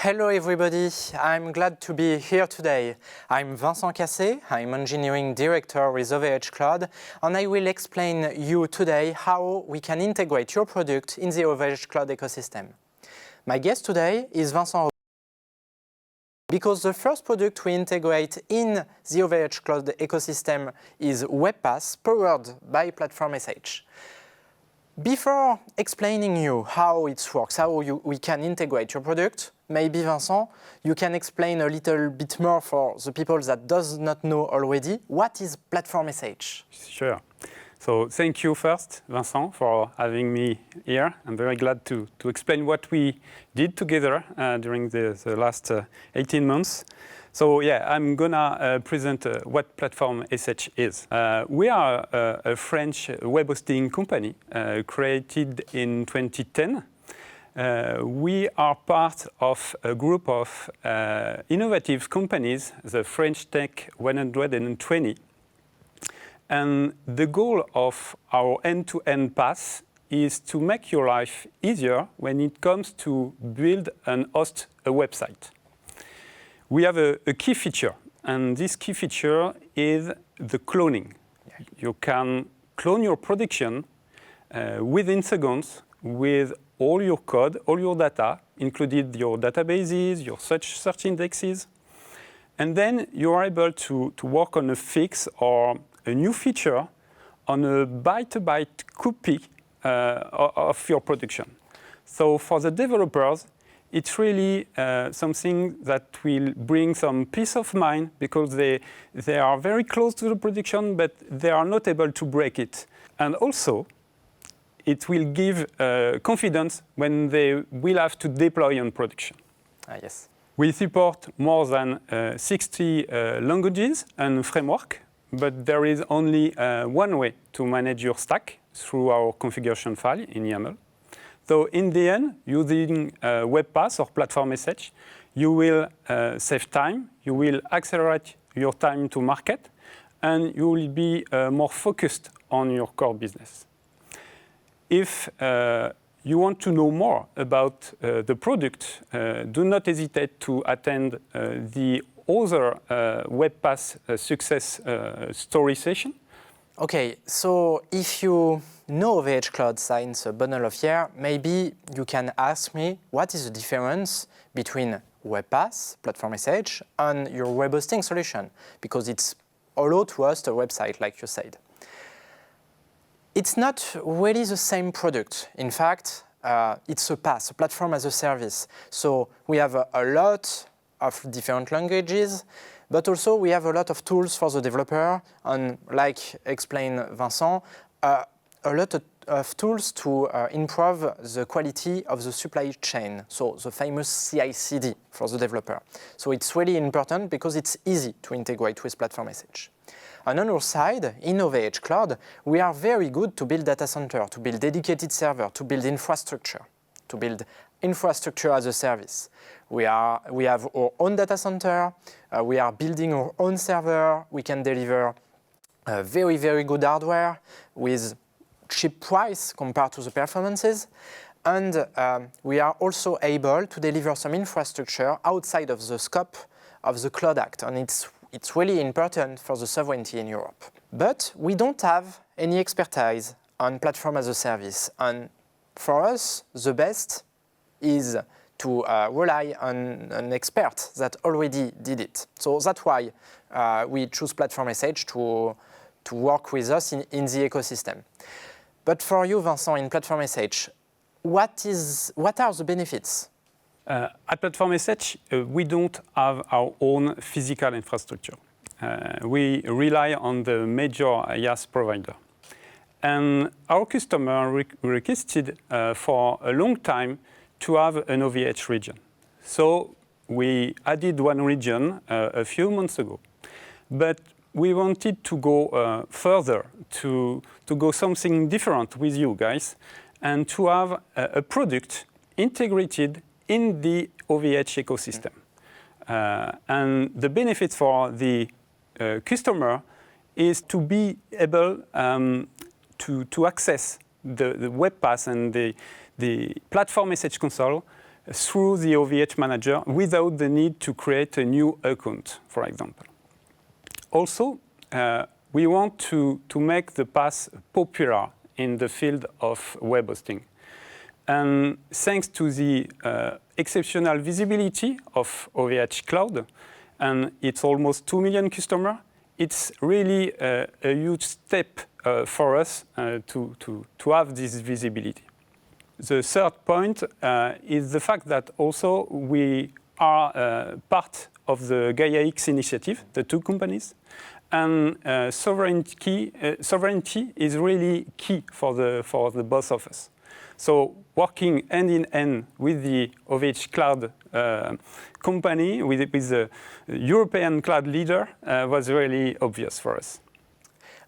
Hello everybody, I'm glad to be here today. I'm Vincent Cassé, I'm Engineering Director with OVH Cloud, and I will explain you today how we can integrate your product in the OVH Cloud ecosystem. My guest today is Vincent, because the first product we integrate in the OVH Cloud ecosystem is WebPass, powered by Platform SH. Before explaining you how it works, we can integrate your product, maybe Vincent, you can explain a little bit more for the people that does not know already. What is Platform SH? Sure. So thank you first, Vincent, for having me here. I'm very glad to explain what we did together during the last 18 months. So yeah, I'm gonna present what Platform SH is. We are a French web hosting company created in 2010. We are part of a group of innovative companies, the French Tech 120. And the goal of our end-to-end path is to make your life easier when it comes to build and host a website. We have a key feature, and this key feature is the cloning. You can clone your production within seconds with all your code, all your data, including your databases, your search indexes. And then you are able to work on a fix or a new feature on a byte-to-byte copy of your production. So for the developers, it's really something that will bring some peace of mind because they are very close to the production, but they are not able to break it. And also, it will give confidence when they will have to deploy on production. Yes. We support more than 60 languages and frameworks, but there is only one way to manage your stack through our configuration file in YAML. So in the end, using WebPass or Platform SH, you will save time, you will accelerate your time to market, and you will be more focused on your core business. If you want to know more about the product, do not hesitate to attend the other WebPass success story session. Okay, so if you know OVH Cloud since a bundle of years, maybe you can ask me what is the difference between WebPass, Platform SH, and your web hosting solution, because it's allowed to host a website, like you said. It's not really the same product. In fact, it's a PaaS, a platform as a service. So we have a lot of different languages, but also we have a lot of tools for the developer, and like explained Vincent, a lot of tools to improve the quality of the supply chain, so the famous CI/CD for the developer. So it's really important because it's easy to integrate with Platform SH. On our side, in OVH Cloud, we are very good to build data center, to build dedicated server, to build infrastructure as a service. We have our own data center, we are building our own server, we can deliver very, very good hardware with cheap price compared to the performances, and we are also able to deliver some infrastructure outside of the scope of the Cloud Act, and it's really important for the sovereignty in Europe. But we don't have any expertise on platform as a service, and for us, the best is to rely on an expert that already did it. So that's why we choose Platform SH to work with us in the ecosystem. But for you, Vincent, in Platform SH, what are the benefits? At Platform SH, we don't have our own physical infrastructure. We rely on the major IaaS provider. And our customer requested for a long time to have an OVH region. So we added one region a few months ago. But we wanted to go further, to go something different with you guys, and to have a product integrated in the OVH ecosystem. And the benefit for the customer is to be able to access the WebPass and the Platform SH console through the OVH manager without the need to create a new account, for example. Also, we want to make the PaaS popular in the field of web hosting. And thanks to the exceptional visibility of OVH Cloud, and it's almost 2 million customers, it's really a huge step for us to have this visibility. The third point is the fact that also we are part of the Gaia X initiative, the two companies, and sovereignty is really key for the both of us. So working hand in hand with the OVH Cloud company, with the European cloud leader, was really obvious for us.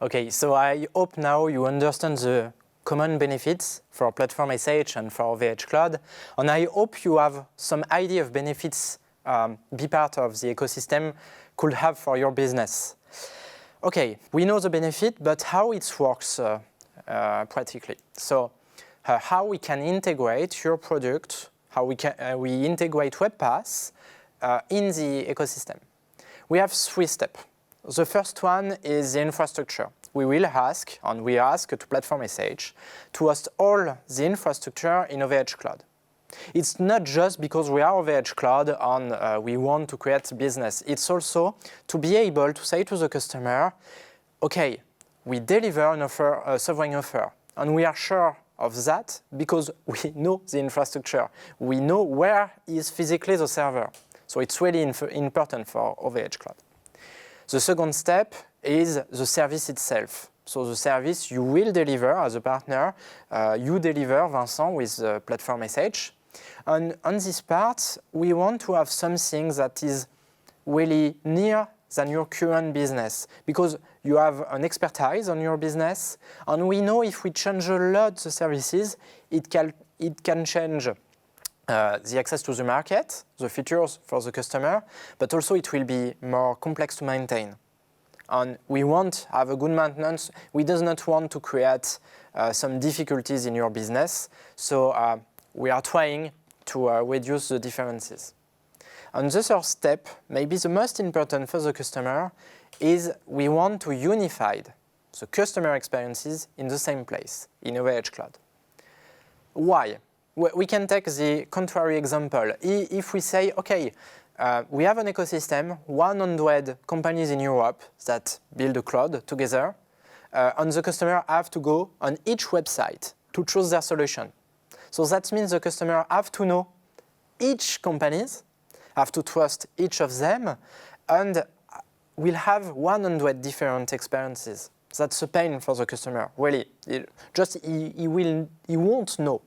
Okay, so I hope now you understand the common benefits for Platform SH and for OVH Cloud, and I hope you have some idea of benefits be part of the ecosystem could have for your business. Okay, we know the benefit, but how it works practically. So how we can integrate your product, how we integrate Web PaaS in the ecosystem. We have 3 steps. The first one is the infrastructure. We will ask, and we ask to Platform SH to host all the infrastructure in OVH Cloud. It's not just because we are OVH Cloud and we want to create business. It's also to be able to say to the customer, okay, we deliver an offer, a sovereign offer, and we are sure of that because we know the infrastructure. We know where is physically the server. So it's really important for OVH Cloud. The second step is the service itself. So the service you will deliver as a partner, you deliver, Vincent, with Platform SH. And on this part, we want to have something that is really near than your current business, because you have an expertise on your business, and we know if we change a lot the services, it can change the access to the market, the features for the customer, but also it will be more complex to maintain. And we want to have a good maintenance. We do not want to create some difficulties in your business, so we are trying to reduce the differences. And the third step, maybe the most important for the customer, is we want to unify the customer experiences in the same place, in OVH Cloud. Why? We can take the contrary example. If we say, okay, we have an ecosystem, 100 companies in Europe that build a cloud together, and the customer have to go on each website to choose their solution. So that means the customer have to know each companies, have to trust each of them, and will have 100 different experiences. That's a pain for the customer, really. He won't know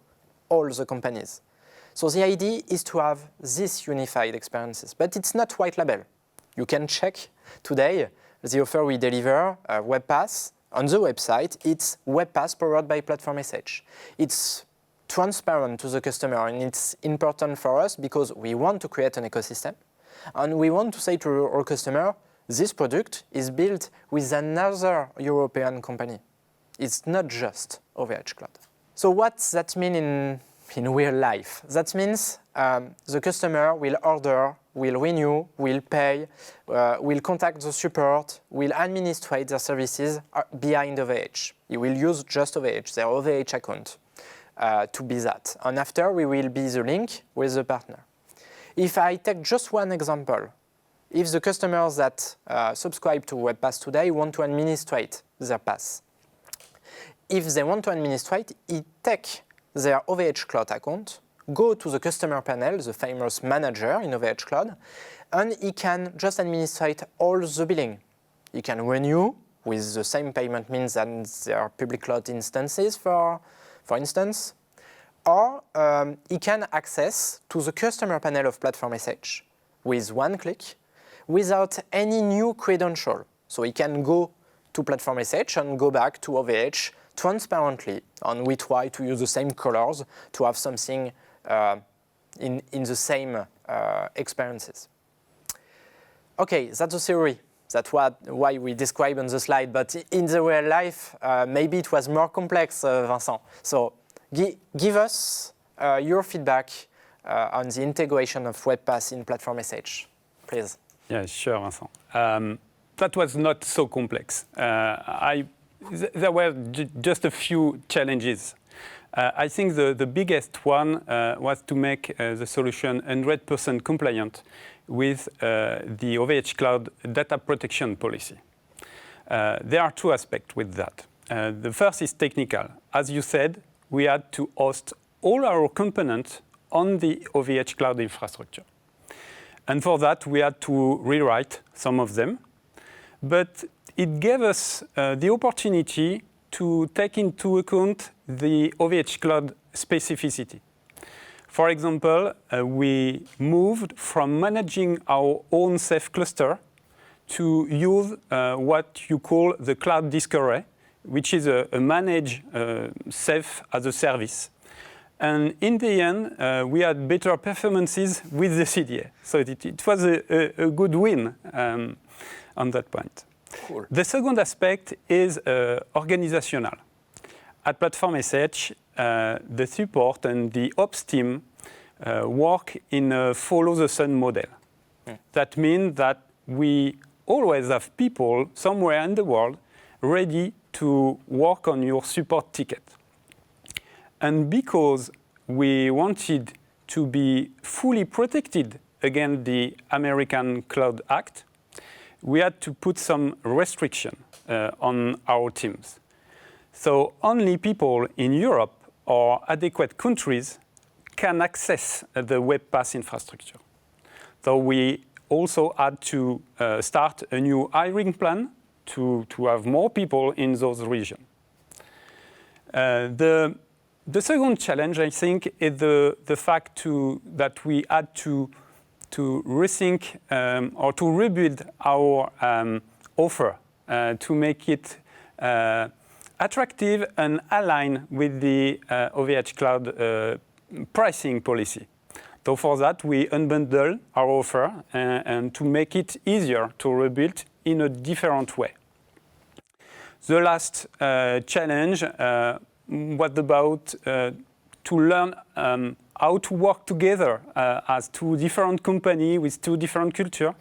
all the companies. So the idea is to have these unified experiences, but it's not white label. You can check today the offer we deliver, Web PaaS, on the website. It's Web PaaS powered by Platform SH. It's transparent to the customer, and it's important for us because we want to create an ecosystem, and we want to say to our customer, this product is built with another European company. It's not just OVH Cloud. So what does that mean in real life? That means the customer will order, will renew, will pay, will contact the support, will administrate their services behind OVH. He will use just OVH, their OVH account. To be that. And after, we will be the link with the partner. If I take just one example, if the customers that subscribe to Web PaaS today want to administrate their PaaS, if they want to administrate, it take their OVH Cloud account, go to the customer panel, the famous manager in OVH Cloud, and he can just administrate all the billing. He can renew with the same payment means as their public cloud instances, for instance, or he can access to the customer panel of Platform SH with one click without any new credential. So he can go to Platform SH and go back to OVH transparently, and we try to use the same colors to have something in the same experiences. Okay, that's the theory. That's why we describe on the slide, but in the real life, maybe it was more complex, Vincent. So give us your feedback on the integration of WebPass in Platform SH, please. Yeah, sure, Vincent. That was not so complex. There were just a few challenges. I think the biggest one was to make the solution 100% compliant with the OVH Cloud data protection policy. There are two aspects with that. The first is technical. As you said, we had to host all our components on the OVH Cloud infrastructure. And for that, we had to rewrite some of them. But it gave us the opportunity to take into account the OVH Cloud specificity. For example, we moved from managing our own Ceph cluster to use what you call the Cloud Disk Array, which is a managed Ceph as a service. And in the end, we had better performances with the CDA. So it was a good win on that point. Cool. The second aspect is organizational. At Platform SH, the support and the ops team work in a follow-the-sun model. That means that we always have people somewhere in the world ready to work on your support ticket. And because we wanted to be fully protected against the American Cloud Act, we had to put some restriction on our teams. So only people in Europe or adequate countries can access the WebPass infrastructure. So we also had to start a new hiring plan to have more people in those regions. The second challenge, I think, is the fact that we had to rethink or to rebuild our offer to make it attractive and align with the OVH Cloud pricing policy. So for that, we unbundle our offer and to make it easier to rebuild in a different way. The last challenge was about to learn how to work together as two different companies with two different cultures,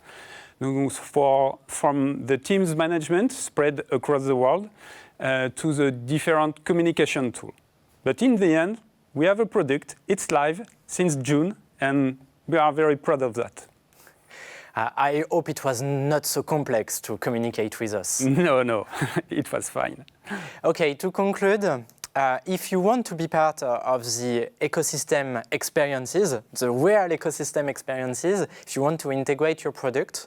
from the team's management spread across the world to the different communication tools. But in the end, we have a product. It's live since June, and we are very proud of that. I hope it was not so complex to communicate with us. No, it was fine. Okay, to conclude, if you want to be part of the ecosystem experiences, the real ecosystem experiences, if you want to integrate your product,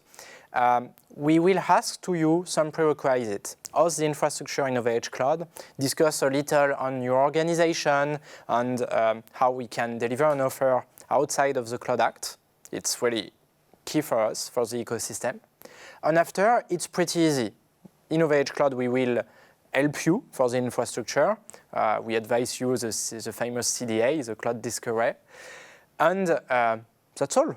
we will ask to you some prerequisites. Host the infrastructure in OVH Cloud, discuss a little on your organization and how we can deliver an offer outside of the Cloud Act. It's really key for us, for the ecosystem. And after, it's pretty easy. In OVH Cloud, we will help you for the infrastructure. We advise you the famous CDA, the Cloud Disk Array. And that's all.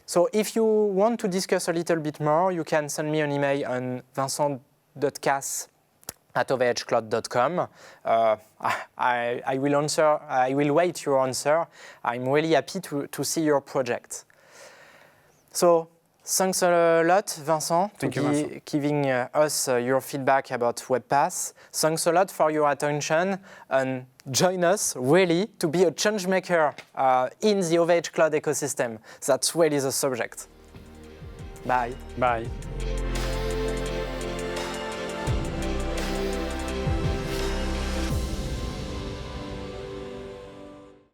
So if you want to discuss a little bit more, you can send me an email on vincent.cas@ovhcloud.com. I will answer. I will wait your answer. I'm really happy to see your project. So thanks a lot, Vincent, Thank you, Vincent. giving us your feedback about WebPass. Thanks a lot for your attention, and join us really to be a change maker in the OVH Cloud ecosystem. That's really the subject. Bye. Bye.